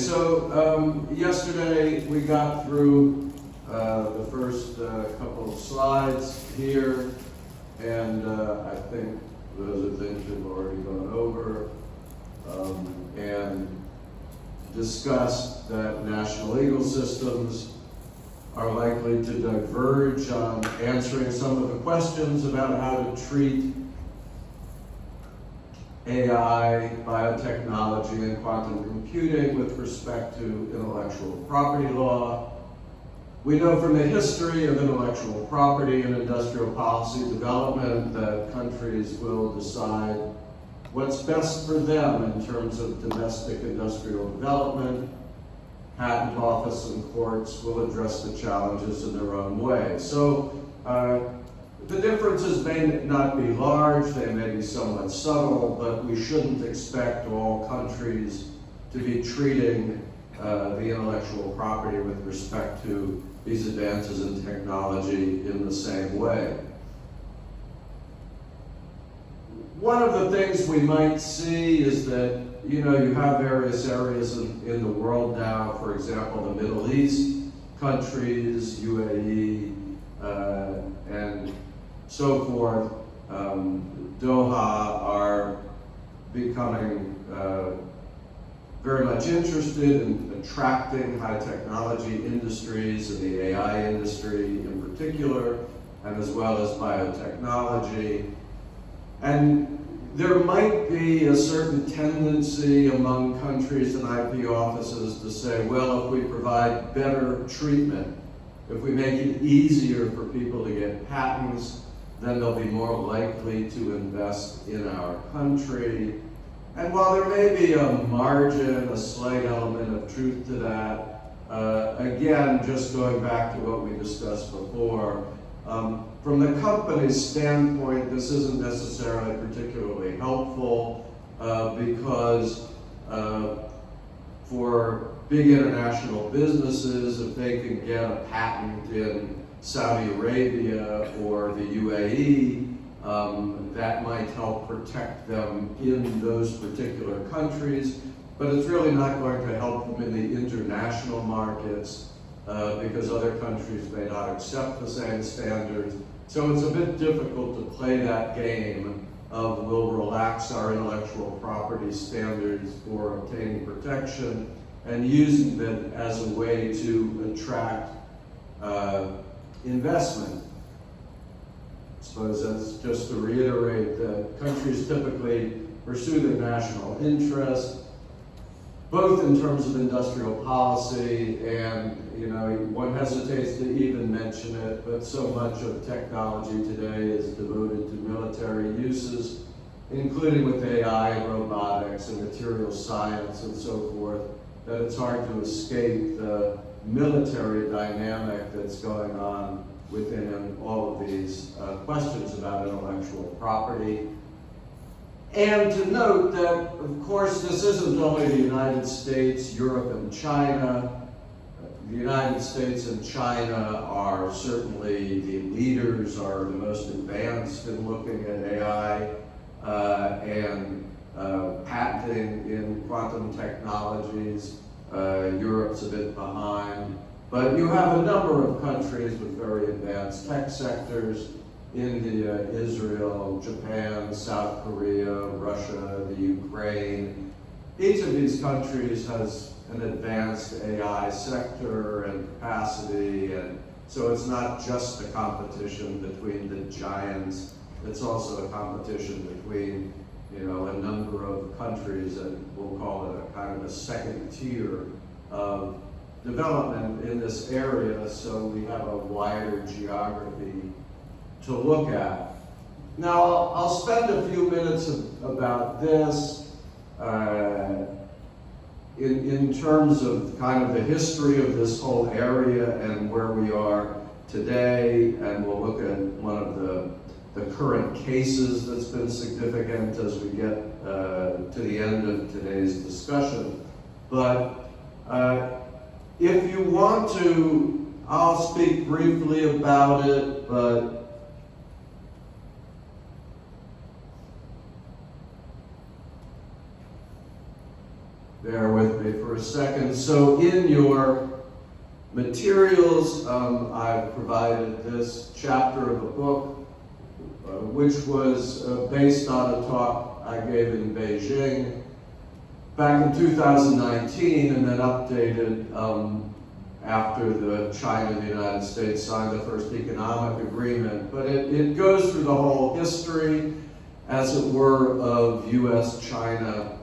so yesterday we got through the first couple of slides here, and I think those are things we've already gone over, and discussed that national legal systems are likely to diverge on answering some of the questions about how to treat AI, biotechnology, and quantum computing with respect to intellectual property law. We know from the history of intellectual property and industrial policy development that countries will decide what's best for them in terms of domestic industrial development. Patent office and courts will address the challenges in their own way. So the differences may not be large, they may be somewhat subtle, but we shouldn't expect all countries to be treating the intellectual property with respect to these advances in technology in the same way. One of the things we might see is that, you have various areas in the world now, for example, the Middle East countries, UAE, and so forth, Doha, are becoming very much interested in attracting high technology industries, and the AI industry in particular, and as well as biotechnology. And there might be a certain tendency among countries and IP offices to say, well, if we provide better treatment, if we make it easier for people to get patents, then they'll be more likely to invest in our country. And while there may be a margin, a slight element of truth to that, again, just going back to what we discussed before, from the company's standpoint, this isn't necessarily particularly helpful because for big international businesses, if they can get a patent in Saudi Arabia or the UAE, that might help protect them in those particular countries, but it's really not going to help them in the international markets because other countries may not accept the same standards. So it's a bit difficult to play that game of we'll relax our intellectual property standards for obtaining protection and using them as a way to attract investment. I suppose that's just to reiterate that countries typically pursue their national interest, both in terms of industrial policy and, one hesitates to even mention it, but so much of technology today is devoted to military uses, including with AI and robotics and material science and so forth, that it's hard to escape the military dynamic that's going on within all of these questions about intellectual property. And to note that, of course, this isn't only the United States, Europe, and China. The United States and China are certainly the leaders, are the most advanced in looking at AI and patenting in quantum technologies. Europe's a bit behind. But you have a number of countries with very advanced tech sectors: India, Israel, Japan, South Korea, Russia, the Ukraine. Each of these countries has an advanced AI sector and capacity, and so it's not just a competition between the giants, it's also a competition between a number of countries, and we'll call it a kind of a second tier of development in this area, so we have a wider geography to look at. Now, I'll spend a few minutes about this in terms of kind of the history of this whole area and where we are today, and we'll look at one of the current cases that's been significant as we get to the end of today's discussion. But if you want to, I'll speak briefly about it, but bear with me for a second. So in your materials, I've provided this chapter of a book, which was based on a talk I gave in Beijing back in 2019, and then updated after China and the United States signed the first economic agreement. But it goes through the whole history, as it were, of US-China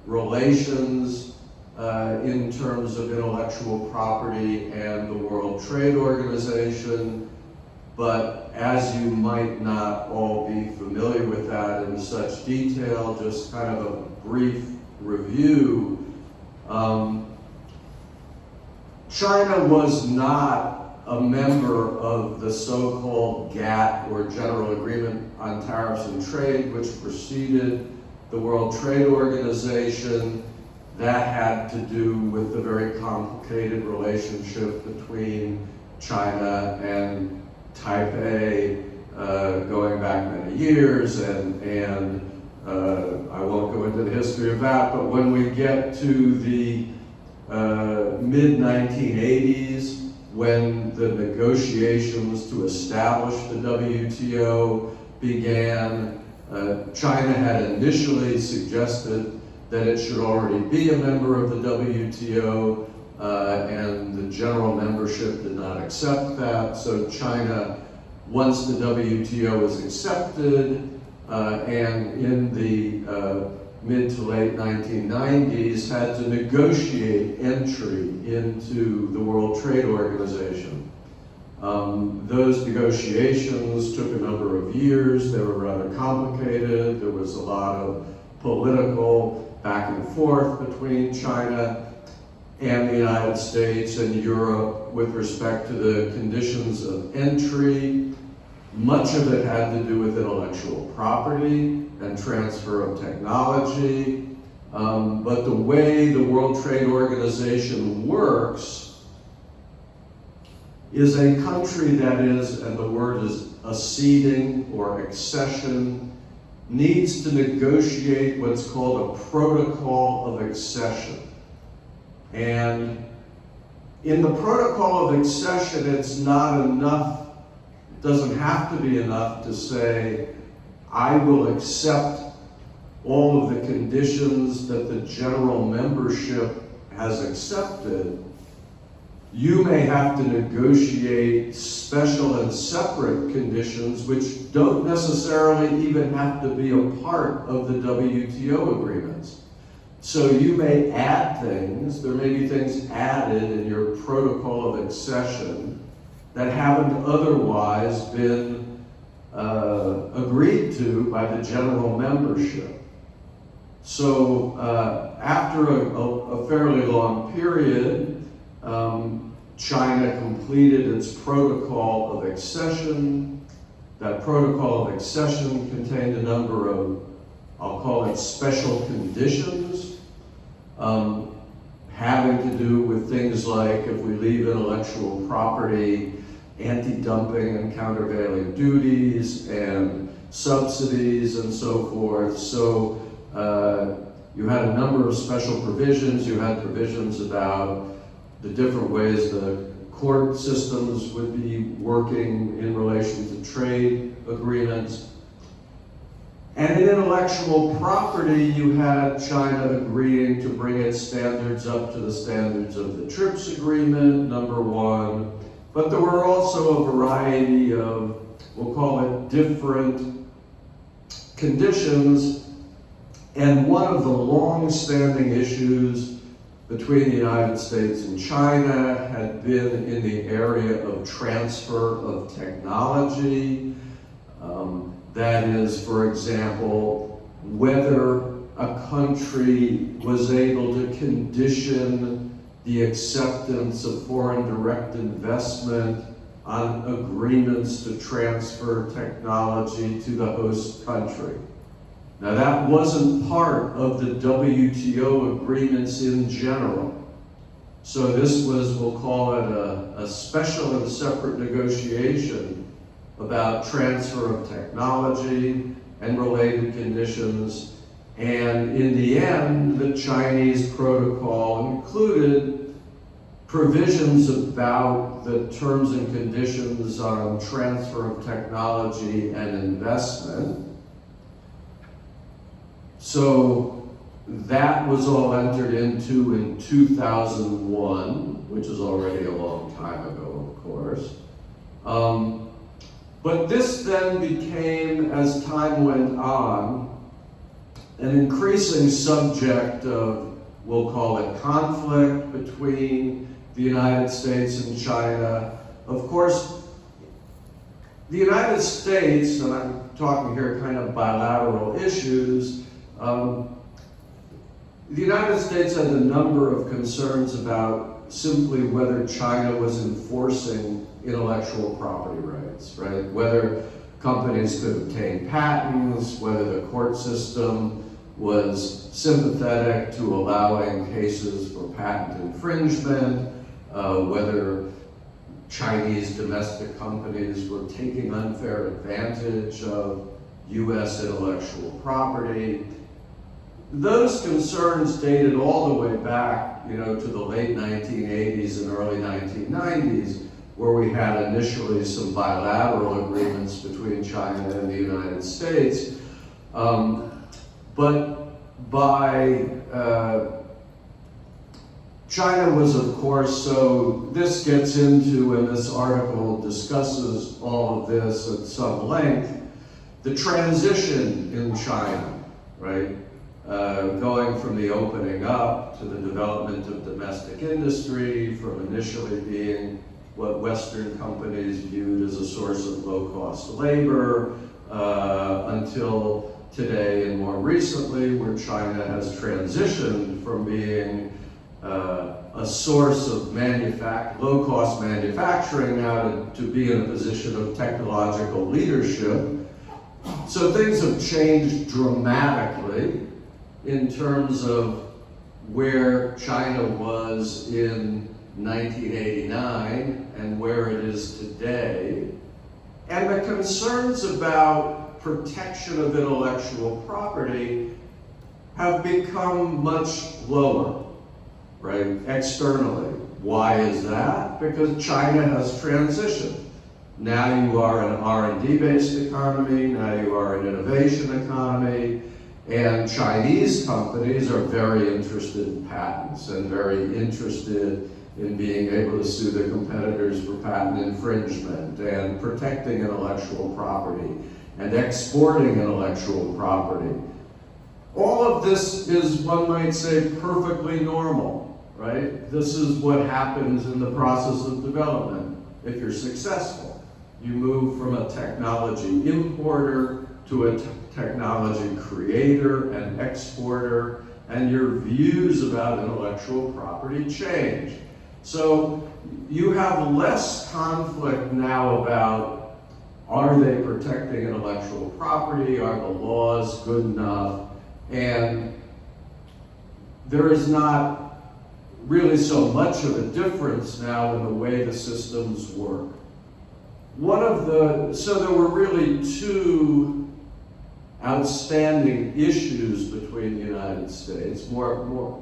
relations in terms of intellectual property and the World Trade Organization. But as you might not all be familiar with that in such detail, just kind of a brief review. China was not a member of the so-called GATT, or General Agreement on Tariffs and Trade, which preceded the World Trade Organization. That had to do with the very complicated relationship between China and Taipei going back many years, and I won't go into the history of that, but when we get to the mid-1980s, when the negotiations to establish the WTO began, China had initially suggested that it should already be a member of the WTO, and the general membership did not accept that. So China, once the WTO was accepted, and in the mid to late 1990s, had to negotiate entry into the World Trade Organization. Those negotiations took a number of years. They were rather complicated. There was a lot of political back and forth between China and the United States and Europe with respect to the conditions of entry. Much of it had to do with intellectual property and transfer of technology. But the way the World Trade Organization works is a country that is, and the word is acceding or accession, needs to negotiate what's called a protocol of accession. And in the protocol of accession, it's not enough, it doesn't have to be enough to say, I will accept all of the conditions that the general membership has accepted. You may have to negotiate special and separate conditions which don't necessarily even have to be a part of the WTO agreements. So you may add things, there may be things added in your protocol of accession that haven't otherwise been agreed to by the general membership. So after a fairly long period, China completed its protocol of accession. That protocol of accession contained a number of, I'll call it special conditions, having to do with things like, if we leave intellectual property, anti-dumping and countervailing duties and subsidies and so forth. So you had a number of special provisions. You had provisions about the different ways the court systems would be working in relation to trade agreements. And in intellectual property, you had China agreeing to bring its standards up to the standards of the TRIPS agreement, number one. But there were also a variety of, we'll call it, different conditions. And one of the long-standing issues between the United States and China had been in the area of transfer of technology. That is, for example, whether a country was able to condition the acceptance of foreign direct investment on agreements to transfer technology to the host country. Now that wasn't part of the WTO agreements in general. So this was, we'll call it a special and separate negotiation about transfer of technology and related conditions And in the end, the Chinese protocol included provisions about the terms and conditions on transfer of technology and investment. So that was all entered into in 2001, which is already a long time ago, of course. But this then became, as time went on, an increasing subject of, we'll call it, conflict between the United States and China. Of course, the United States, and I'm talking here kind of bilateral issues, the United States had a number of concerns about simply whether China was enforcing intellectual property rights, right? Whether companies could obtain patents, whether the court system was sympathetic to allowing cases for patent infringement, whether Chinese domestic companies were taking unfair advantage of US intellectual property. Those concerns dated all the way back, to the late 1980s and early 1990s, where we had initially some bilateral agreements between China and the United States. But by China was, of course, so this gets into, and this article discusses all of this at some length, the transition in China, right? Going from the opening up to the development of domestic industry, from initially being what Western companies viewed as a source of low-cost labor, until today and more recently, where China has transitioned from being a source of low-cost manufacturing now to be in a position of technological leadership. So things have changed dramatically in terms of where China was in 1989 and where it is today. And the concerns about protection of intellectual property have become much lower, right, externally. Why is that? Because China has transitioned. Now you are an R&D-based economy, now you are an innovation economy, and Chinese companies are very interested in patents and very interested in being able to sue their competitors for patent infringement and protecting intellectual property and exporting intellectual property. All of this is, one might say, perfectly normal, right? This is what happens in the process of development if you're successful. You move from a technology importer to a technology creator and exporter, and your views about intellectual property change. So you have less conflict now about, are they protecting intellectual property? Are the laws good enough? And there is not really so much of a difference now in the way the systems work. So there were really two outstanding issues between the United States, more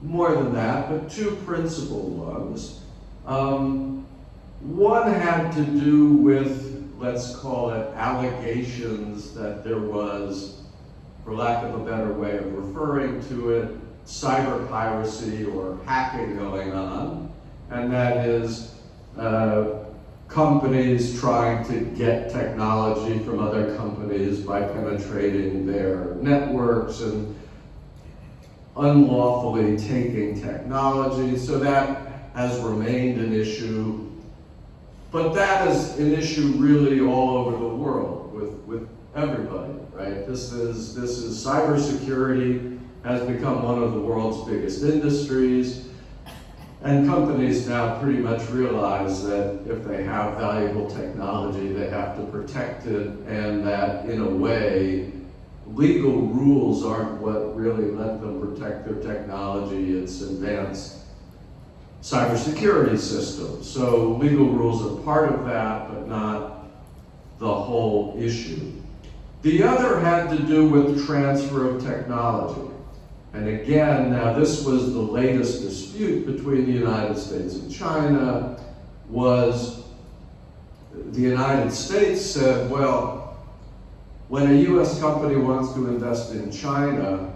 than that, but two principal ones. One had to do with, let's call it, allegations that there was, for lack of a better way of referring to it, cyber piracy or hacking going on, and that is companies trying to get technology from other companies by penetrating their networks and unlawfully taking technology. So that has remained an issue, but that is an issue really all over the world with everybody, right? This is cybersecurity has become one of the world's biggest industries. And companies now pretty much realize that if they have valuable technology, they have to protect it, and that in a way, legal rules aren't what really let them protect their technology. It's advanced cybersecurity systems. So legal rules are part of that, but not the whole issue. The other had to do with transfer of technology. And again, now this was the latest dispute between the United States and China, was the United States said, well, when a US company wants to invest in China,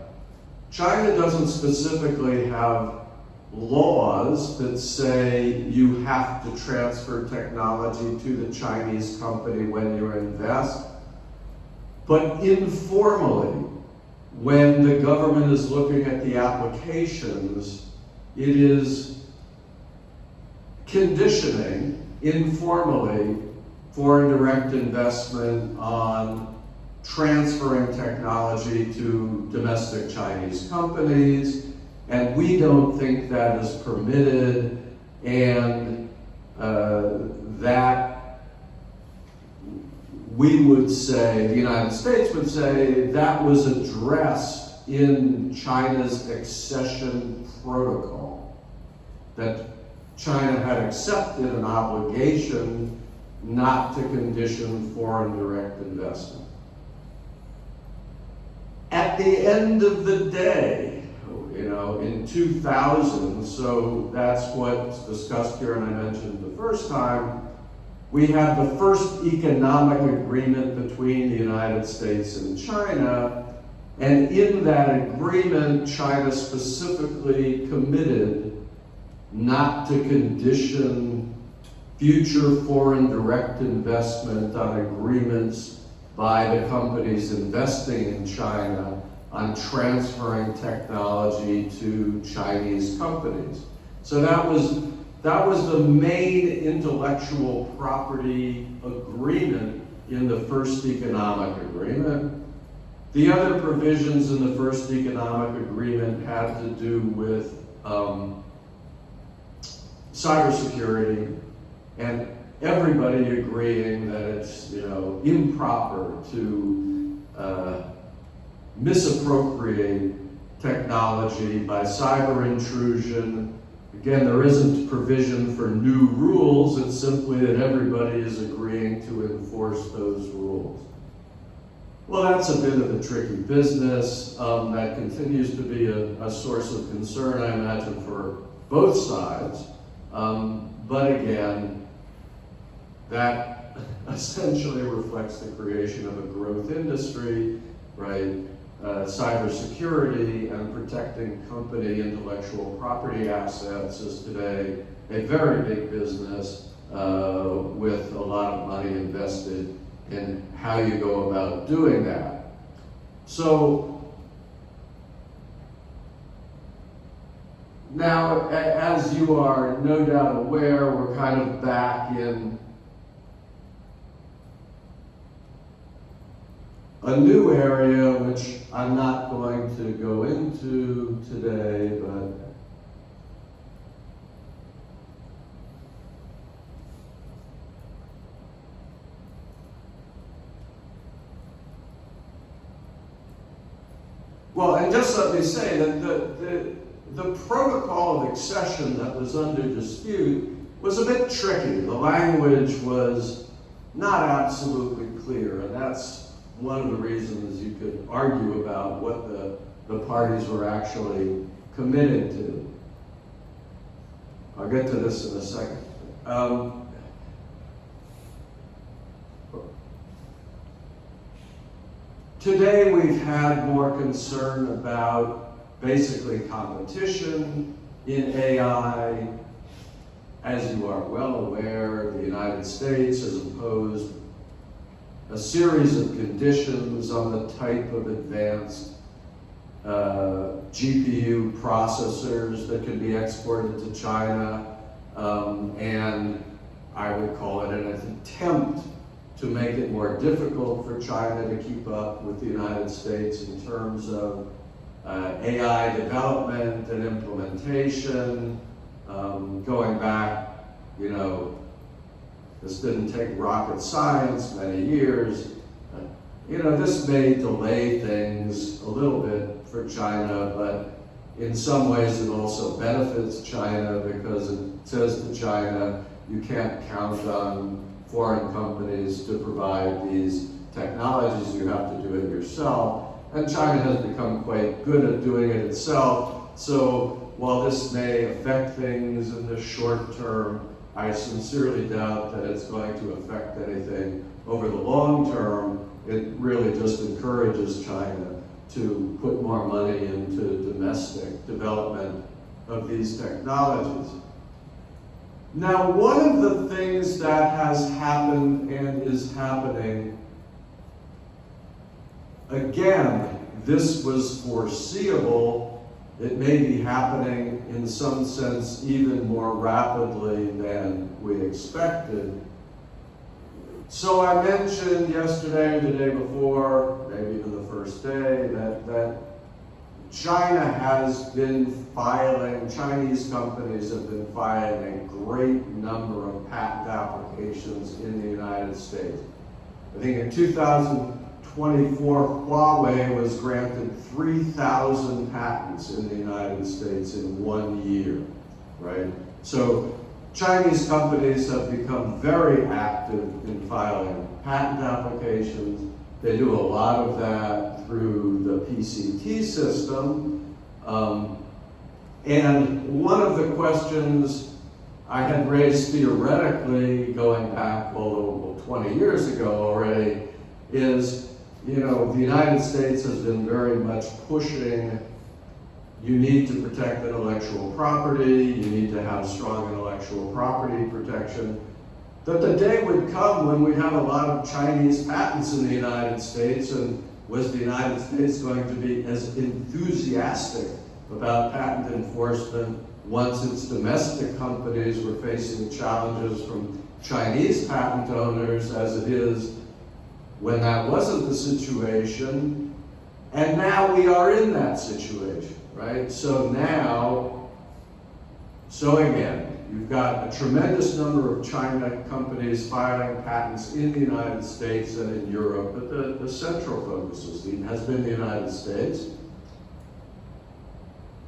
China doesn't specifically have laws that say you have to transfer technology to the Chinese company when you invest. But informally, when the government is looking at the applications, it is conditioning informally foreign direct investment on transferring technology to domestic Chinese companies, and we don't think that is permitted, and that we would say, the United States would say, that was addressed in China's accession protocol, that China had accepted an obligation not to condition foreign direct investment. At the end of the day, in 2000, so that's what's discussed here and I mentioned the first time, we had the first economic agreement between the United States and China, and in that agreement, China specifically committed not to condition future foreign direct investment on agreements by the companies investing in China on transferring technology to Chinese companies. So that was the main intellectual property agreement in the first economic agreement. The other provisions in the first economic agreement had to do with cybersecurity, and everybody agreeing that it's improper to misappropriate technology by cyber intrusion. Again, there isn't provision for new rules, it's simply that everybody is agreeing to enforce those rules. Well, that's a bit of a tricky business that continues to be a source of concern, I imagine, for both sides. But again, that essentially reflects the creation of a growth industry, right? Cybersecurity and protecting company intellectual property assets is today a very big business with a lot of money invested in how you go about doing that. So now, as you are no doubt aware, we're kind of back in a new area, which I'm not going to go into today, but well, and just let me say that the protocol of accession that was under dispute was a bit tricky. The language was not absolutely clear, and that's one of the reasons you could argue about what the parties were actually committed to. I'll get to this in a second. Today we've had more concern about basically competition in AI. As you are well aware, the United States has imposed a series of conditions on the type of advanced GPU processors that can be exported to China, and I would call it an attempt to make it more difficult for China to keep up with the United States in terms of AI development and implementation. Going back, this didn't take rocket science, many years. This may delay things a little bit for China, but in some ways it also benefits China because it says to China, you can't count on foreign companies to provide these technologies, you have to do it yourself. And China has become quite good at doing it itself. So while this may affect things in the short term, I sincerely doubt that it's going to affect anything over the long term. It really just encourages China to put more money into domestic development of these technologies. Now, one of the things that has happened and is happening, again, this was foreseeable. It may be happening in some sense even more rapidly than we expected. So I mentioned yesterday or the day before, maybe even the first day, that China has been filing, Chinese companies have been filing a great number of patent applications in the United States. I think in 2024, Huawei was granted 3,000 patents in the United States in 1 year, right? So Chinese companies have become very active in filing patent applications. They do a lot of that through the PCT system. And one of the questions I had raised theoretically going back, well, 20 years ago already, is, you know, the United States has been very much pushing, you need to protect intellectual property, you need to have strong intellectual property protection, that the day would come when we have a lot of Chinese patents in the United States, and was the United States going to be as enthusiastic about patent enforcement once its domestic companies were facing challenges from Chinese patent owners as it is when that wasn't the situation? And now we are in that situation, right? So again, you've got a tremendous number of China companies filing patents in the United States and in Europe, but the central focus has been the United States.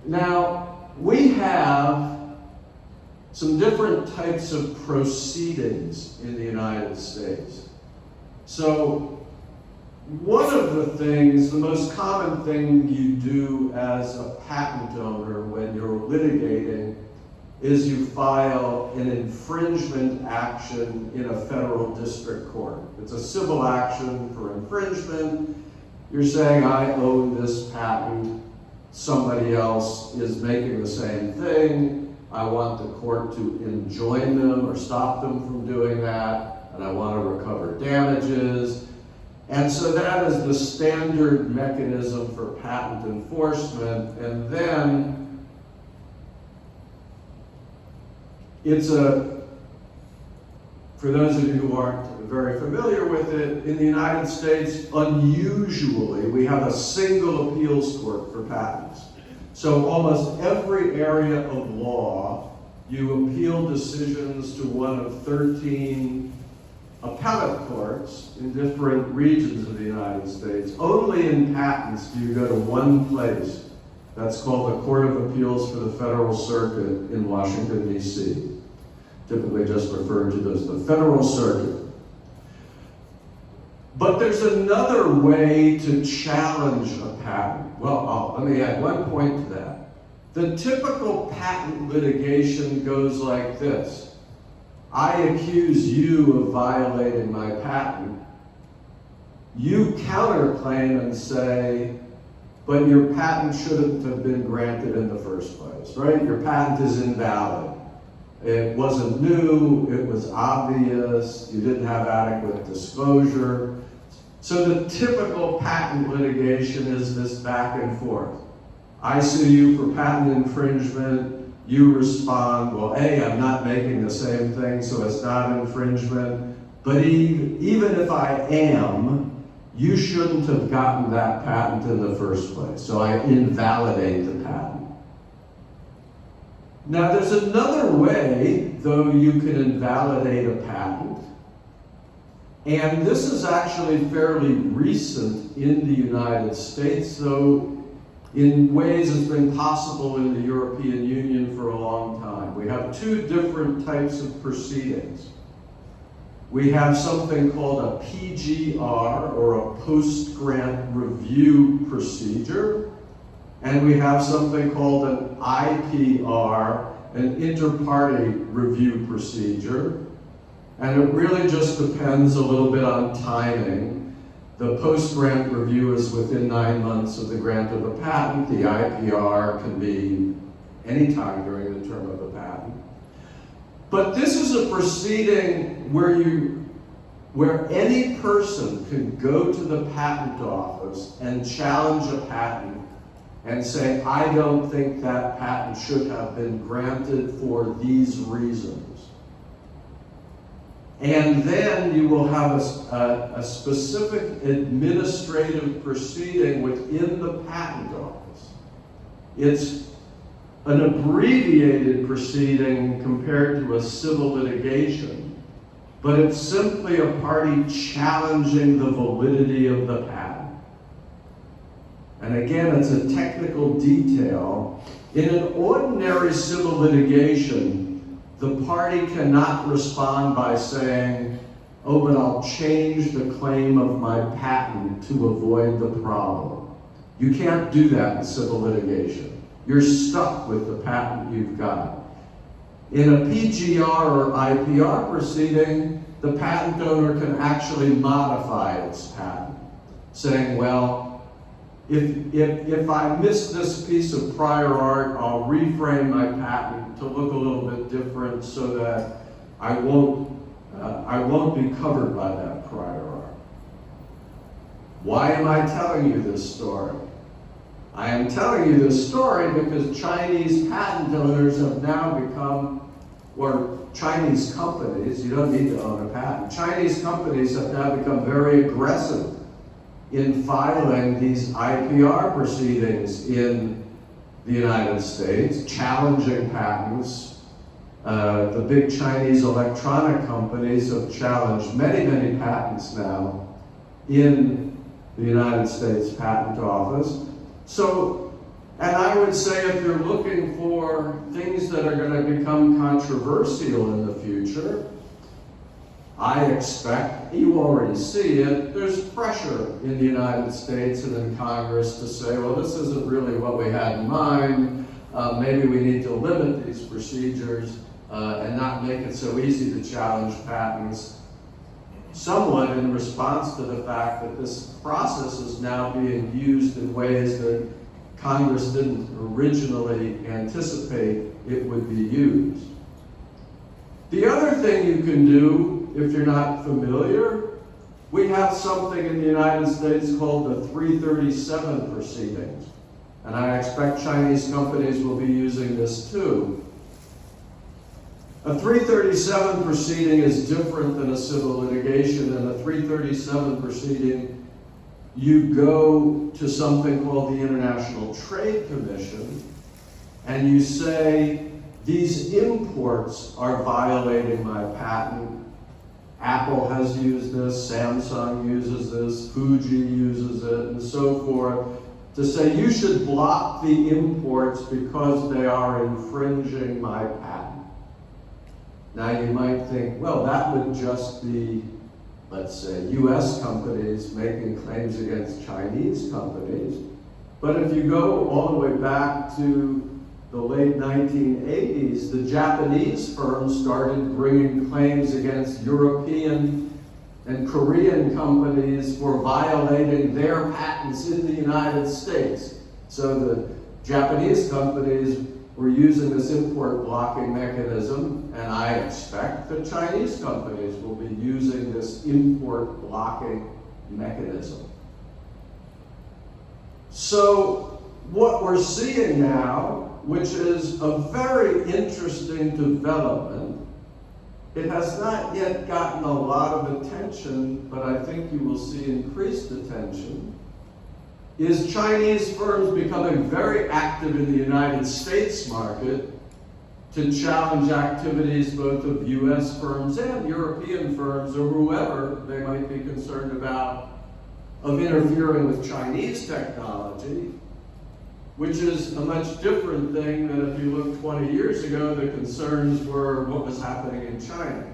Now, we have some different types of proceedings in the United States. So, one of the things, the most common thing you do as a patent owner when you're litigating is you file an infringement action in a federal district court. It's a civil action for infringement. You're saying, I own this patent, somebody else is making the same thing. I want the court to enjoin them or stop them from doing that, and I want to recover damages. And so that is the standard mechanism for patent enforcement. And then for those of you who aren't very familiar with it, in the United States, unusually, we have a single appeals court for patents. So almost every area of law, you appeal decisions to one of 13 appellate courts in different regions of the United States. Only in patents do you go to one place. That's called the Court of Appeals for the Federal Circuit in Washington, D.C. Typically just referred to as the Federal Circuit. But there's another way to challenge a patent. Well, let me add one point to that. The typical patent litigation goes like this. I accuse you of violating my patent. You counterclaim and say, but your patent shouldn't have been granted in the first place, right? Your patent is invalid. It wasn't new, it was obvious, you didn't have adequate disclosure. So the typical patent litigation is this back and forth. I sue you for patent infringement, you respond, well, A, I'm not making the same thing, so it's not infringement, but even if I am, you shouldn't have gotten that patent in the first place, so I invalidate the patent. Now, there's another way, though, you can invalidate a patent, and this is actually fairly recent in the United States, though in ways it's been possible in the European Union for a long time. We have two different types of proceedings. We have something called a PGR, or a post-grant review procedure. And we have something called an IPR, an inter-party review procedure. And it really just depends a little bit on timing. The post-grant review is within 9 months of the grant of the patent. The IPR can be any time during the term of the patent. But this is a proceeding where any person can go to the patent office and challenge a patent and say, I don't think that patent should have been granted for these reasons. And then you will have a specific administrative proceeding within the patent office. It's an abbreviated proceeding compared to a civil litigation, but it's simply a party challenging the validity of the patent. And again, it's a technical detail. In an ordinary civil litigation, the party cannot respond by saying, oh, but I'll change the claim of my patent to avoid the problem. You can't do that in civil litigation. You're stuck with the patent you've got. In a PGR or IPR proceeding, the patent owner can actually modify its patent, saying, well, if I miss this piece of prior art, I'll reframe my patent to look a little bit different so that I won't be covered by that prior art. Why am I telling you this story? I am telling you this story because Chinese patent owners have now become, or Chinese companies, you don't need to own a patent, Chinese companies have now become very aggressive in filing these IPR proceedings in the United States, challenging patents. The big Chinese electronic companies have challenged many, many patents now in the United States Patent Office. So, and I would say if you're looking for things that are going to become controversial in the future, I expect, you already see it, there's pressure in the United States and in Congress to say, well, this isn't really what we had in mind. Maybe we need to limit these procedures and not make it so easy to challenge patents, somewhat in response to the fact that this process is now being used in ways that Congress didn't originally anticipate it would be used. The other thing you can do, if you're not familiar, we have something in the United States called the 337 proceedings. And I expect Chinese companies will be using this too. A 337 proceeding is different than a civil litigation. In a 337 proceeding, you go to something called the International Trade Commission, and you say, these imports are violating my patent. Apple has used this, Samsung uses this, Fuji uses it, and so forth, to say you should block the imports because they are infringing my patent. Now you might think, well, that would just be, let's say, US companies making claims against Chinese companies. But if you go all the way back to the late 1980s, the Japanese firms started bringing claims against European and Korean companies for violating their patents in the United States. So the Japanese companies were using this import blocking mechanism, and I expect that Chinese companies will be using this import blocking mechanism. So what we're seeing now, which is a very interesting development. It has not yet gotten a lot of attention, but I think you will see increased attention, is Chinese firms becoming very active in the United States market to challenge activities both of US firms and European firms, or whoever they might be concerned about, of interfering with Chinese technology, which is a much different thing than if you look 20 years ago, the concerns were what was happening in China.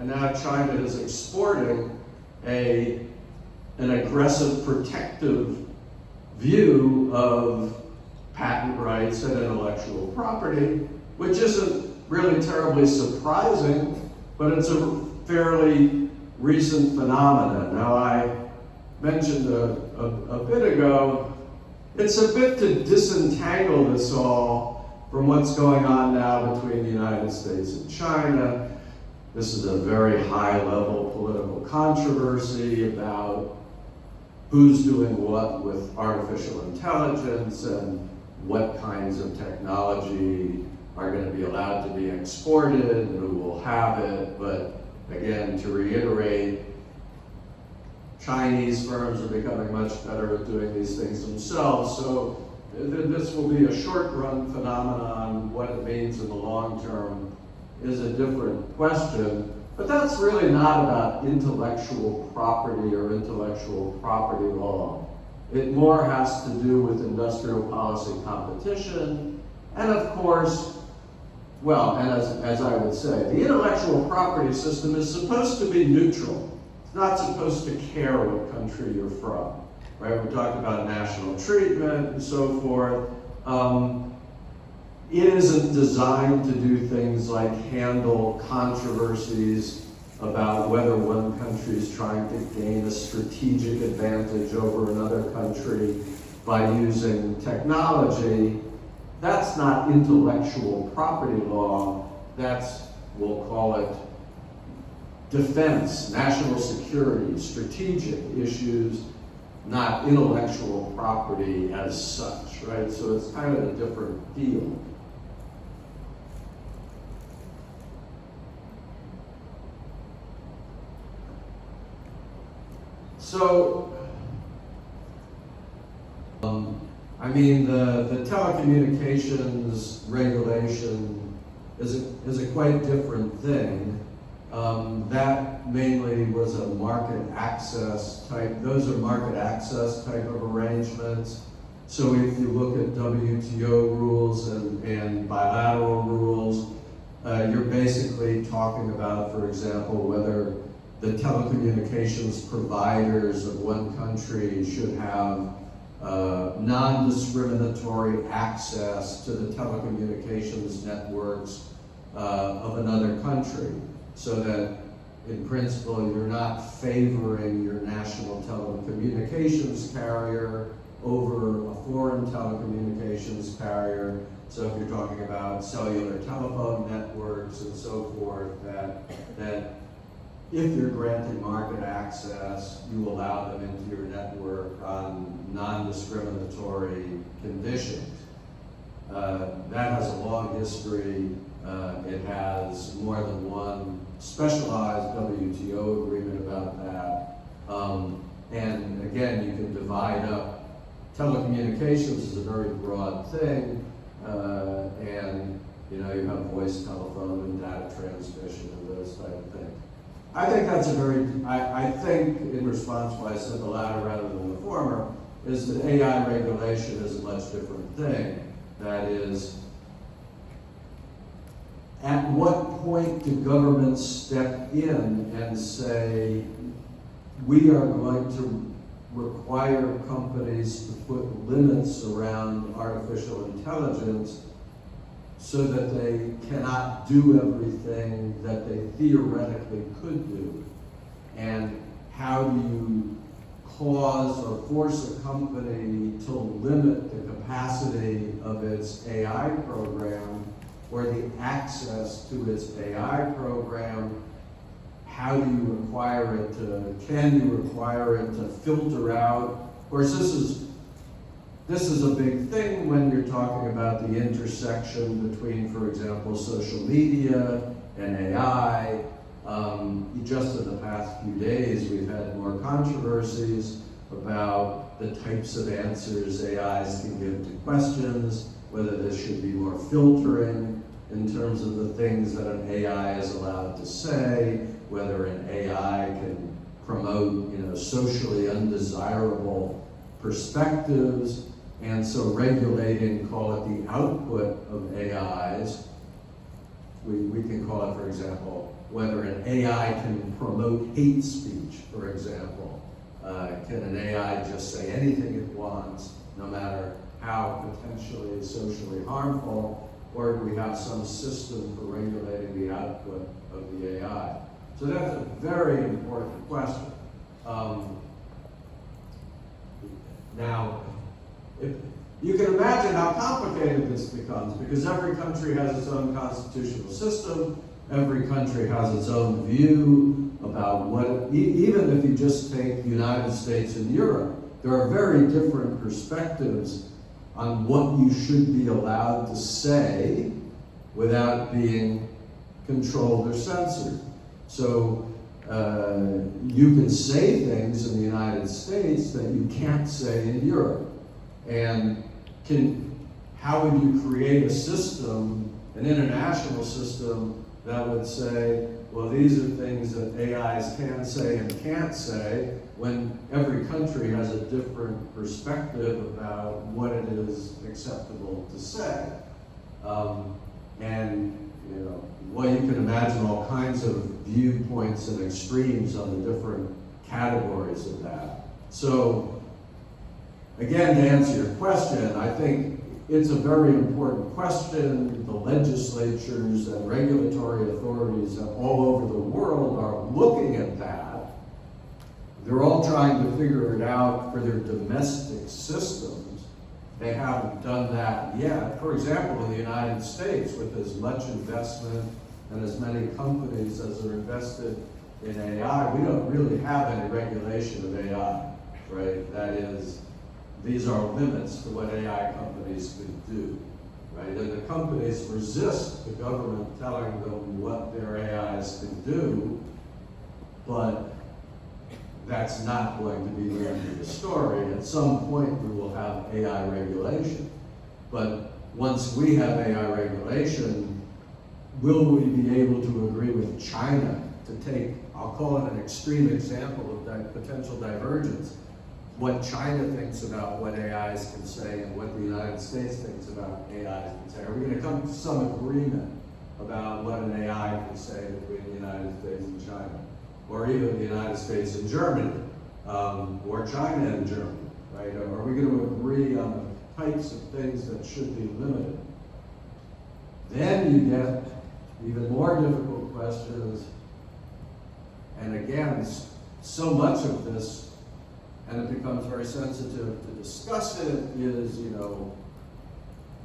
and now China is exporting an aggressive protective view of patent rights and intellectual property, which isn't really terribly surprising, but it's a fairly recent phenomenon. Now, I mentioned a bit ago, it's a bit to disentangle this all from what's going on now between the United States and China. This is a very high-level political controversy about who's doing what with artificial intelligence and what kinds of technology are going to be allowed to be exported and who will have it. But again, to reiterate, Chinese firms are becoming much better at doing these things themselves. So this will be a short-run phenomenon. What it means in the long term is a different question. But that's really not about intellectual property or intellectual property law. It more has to do with industrial policy competition, and of course, well, and as I would say, the intellectual property system is supposed to be neutral. It's not supposed to care what country you're from, right? We talked about national treatment and so forth. It isn't designed to do things like handle controversies about whether one country is trying to gain a strategic advantage over another country by using technology. That's not intellectual property law. That's, we'll call it, defense, national security, strategic issues, not intellectual property as such, right? So it's kind of a different field. So, I mean, the telecommunications regulation is a quite different thing. That mainly was a market access type, those are market access type of arrangements. So if you look at WTO rules and bilateral rules, you're basically talking about, for example, whether the telecommunications providers of one country should have non-discriminatory access to the telecommunications networks of another country, so that in principle you're not favoring your national telecommunications carrier over a foreign telecommunications carrier. So if you're talking about cellular telephone networks and so forth, that if you're granting market access, you allow them into your network on non-discriminatory conditions. That has a long history. It has more than one specialized WTO agreement about that. And again, you can divide up. Telecommunications is a very broad thing, and you have voice, telephone, and data transmission and those type of things. I think that's I think in response to why I said the latter rather than the former, is that AI regulation is a much different thing. That is, at what point do governments step in and say, we are going to require companies to put limits around artificial intelligence so that they cannot do everything that they theoretically could do? And how do you cause or force a company to limit the capacity of its AI program or the access to its AI program? How do you require it can you require it to filter out? Of course, this is a big thing when you're talking about the intersection between, for example, social media and AI. Just in the past few days, we've had more controversies about the types of answers AIs can give to questions, whether there should be more filtering in terms of the things that an AI is allowed to say, whether an AI can promote, socially undesirable perspectives. And so regulating, call it the output of AIs. We can call it, for example, whether an AI can promote hate speech, for example. Can an AI just say anything it wants, no matter how potentially socially harmful, or do we have some system for regulating the output of the AI? So that's a very important question. Now, you can imagine how complicated this becomes, because every country has its own constitutional system, every country has its own view about what, even if you just take the United States and Europe, there are very different perspectives on what you should be allowed to say without being controlled or censored. So you can say things in the United States that you can't say in Europe. And how would you create a system, an international system, that would say, well, these are things that AIs can say and can't say, when every country has a different perspective about what it is acceptable to say. And well, you can imagine all kinds of viewpoints and extremes on the different categories of that. So, again, to answer your question, I think it's a very important question. The legislatures and regulatory authorities all over the world are looking at that. They're all trying to figure it out for their domestic systems. They haven't done that yet. For example, in the United States, with as much investment and as many companies as are invested in AI, we don't really have any regulation of AI, right? That is, these are limits to what AI companies can do, right? And the companies resist the government telling them what their AIs can do, but that's not going to be the end of the story. At some point, we will have AI regulation. But once we have AI regulation, will we be able to agree with China to take, I'll call it an extreme example of that potential divergence, what China thinks about what AIs can say and what the United States thinks about AIs can say? Are we going to come to some agreement about what an AI can say between the United States and China? Or even the United States and Germany, or China and Germany, right? Are we going to agree on the types of things that should be limited? Then you get even more difficult questions, and again, so much of this, and it becomes very sensitive to discuss it, is,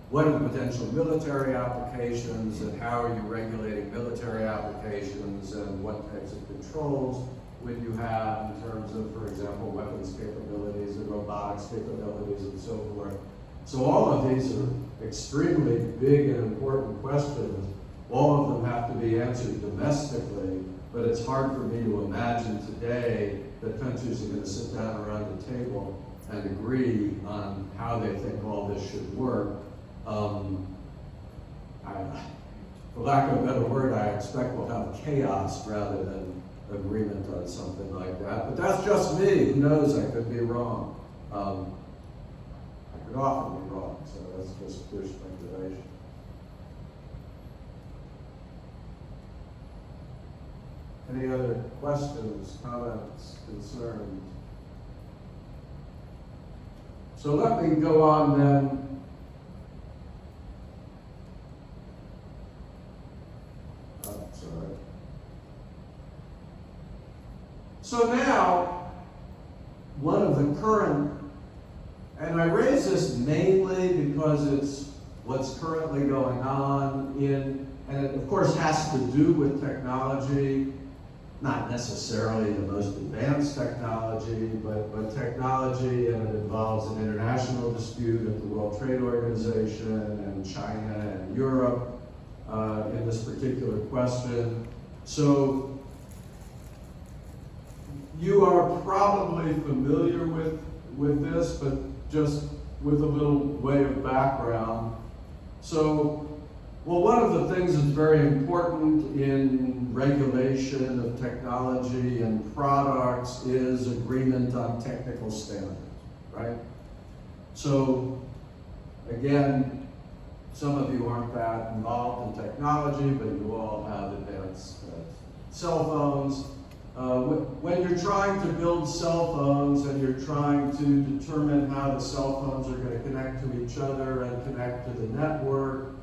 what are the potential military applications, and how are you regulating military applications, and what types of controls would you have in terms of, for example, weapons capabilities and robotics capabilities and so forth. So all of these are extremely big and important questions. All of them have to be answered domestically, but it's hard for me to imagine today that countries are going to sit down around the table and agree on how they think all this should work. For lack of a better word, I expect we'll have chaos rather than agreement on something like that. But that's just me. Who knows? I could be wrong. I could often be wrong, so that's just pure speculation. Any other questions, comments, concerns? So let me go on then. So now, one of the current, and I raise this mainly because it's what's currently going on and it of course has to do with technology, not necessarily the most advanced technology, but technology, and it involves an international dispute at the World Trade Organization and China and Europe in this particular question. So you are probably familiar with this, but just with a little way of background. So, well, one of the things that's very important in regulation of technology and products is agreement on technical standards, right? So, again, some of you aren't that involved in technology, but you all have advanced cell phones. When you're trying to build cell phones and you're trying to determine how the cell phones are going to connect to each other and connect to the network,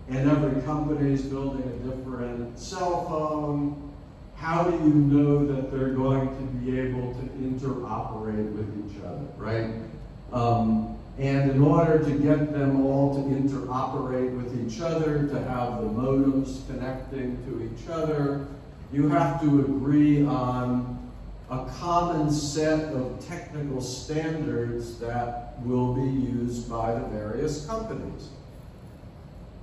and every company is building a different cell phone, how do you know that they're going to be able to interoperate with each other, right? And in order to get them all to interoperate with each other, to have the modems connecting to each other, you have to agree on a common set of technical standards that will be used by the various companies.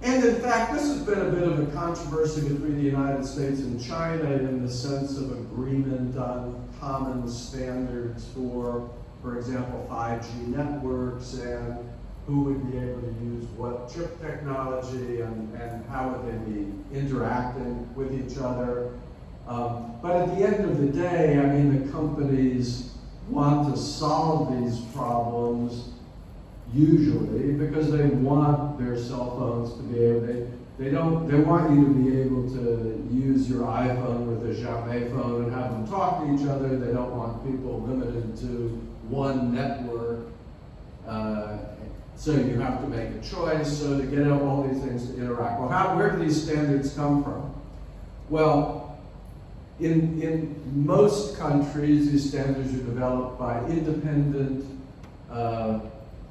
And in fact, this has been a bit of a controversy between the United States and China in the sense of agreement on common standards for example, 5G networks, and who would be able to use what chip technology, and how would they be interacting with each other. But at the end of the day, I mean, the companies want to solve these problems usually because they want their cell phones to be able, they want you to be able to use your iPhone with a Xiamen phone and have them talk to each other. They don't want people limited to one network. So you have to make a choice. So to get all these things to interact. Well, where do these standards come from? Well, in most countries, these standards are developed by independent,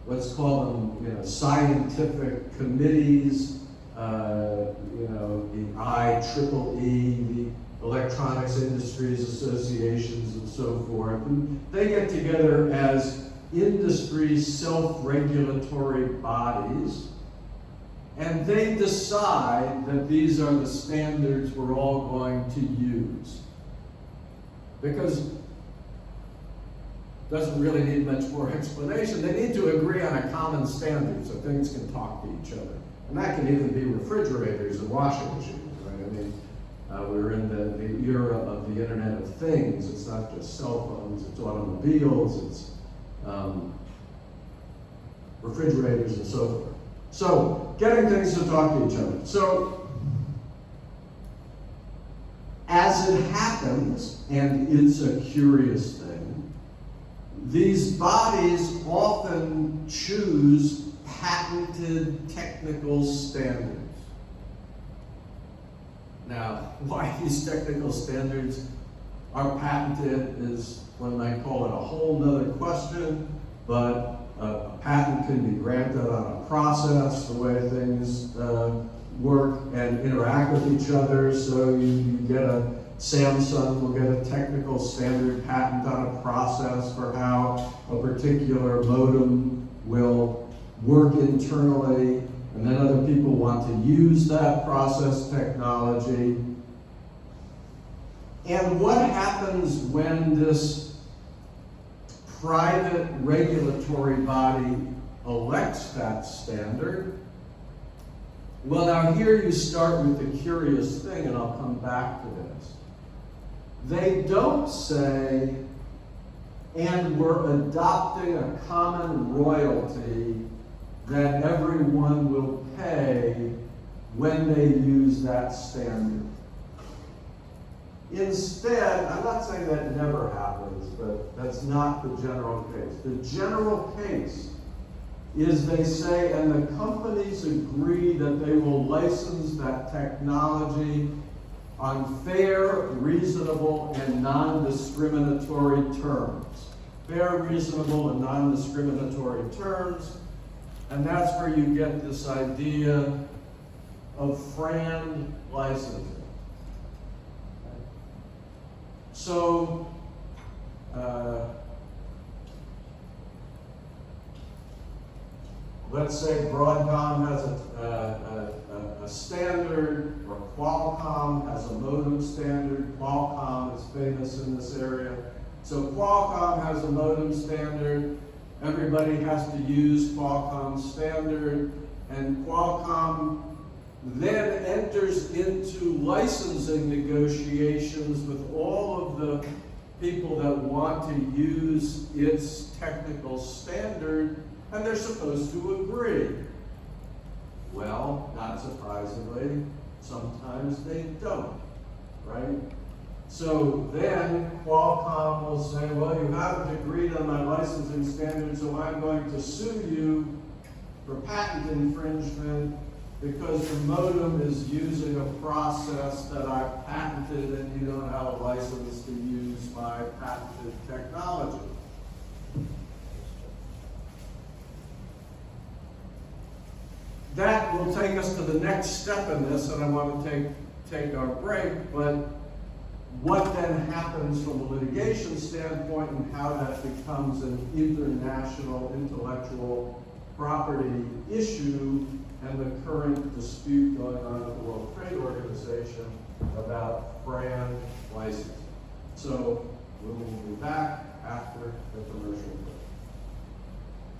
let's call them, scientific committees. The IEEE, the Electronics Industries Associations, and so forth. And they get together as industry self-regulatory bodies, and they decide that these are the standards we're all going to use. Because it doesn't really need much more explanation. They need to agree on a common standard so things can talk to each other. And that can even be refrigerators and washing machines, right? I mean, we're in the era of the Internet of Things. It's not just cell phones, it's automobiles, it's refrigerators and so forth. So, getting things to talk to each other. So, as it happens, and it's a curious thing, these bodies often choose patented technical standards. Now, why these technical standards are patented is, one might call it a whole nother question, but a patent can be granted on a process, the way things work and interact with each other. So you get Samsung will get a technical standard patent on a process for how a particular modem will work internally, and then other people want to use that process technology. And what happens when this private regulatory body elects that standard? Well, now here you start with the curious thing, and I'll come back to this. They don't say, and we're adopting a common royalty that everyone will pay when they use that standard. Instead, I'm not saying that never happens, but that's not the general case. The general case is they say, and the companies agree that they will license that technology on fair, reasonable, and non-discriminatory terms. Fair, reasonable, and non-discriminatory terms. And that's where you get this idea of FRAND licensing. So, let's say Broadcom has a standard, or Qualcomm has a modem standard. Qualcomm is famous in this area. So Qualcomm has a modem standard. Everybody has to use Qualcomm's standard, and Qualcomm then enters into licensing negotiations with all of the people that want to use its technical standard, and they're supposed to agree. Well, not surprisingly, sometimes they don't, right? So then Qualcomm will say, well, you haven't agreed on my licensing standards, so I'm going to sue you for patent infringement because the modem is using a process that I've patented and you don't have a license to use my patented technology. That will take us to the next step in this, and I want to take our break, but what then happens from a litigation standpoint and how that becomes an international intellectual property issue and the current dispute going on at the World Trade Organization about brand licensing. So we will be back after the commercial break.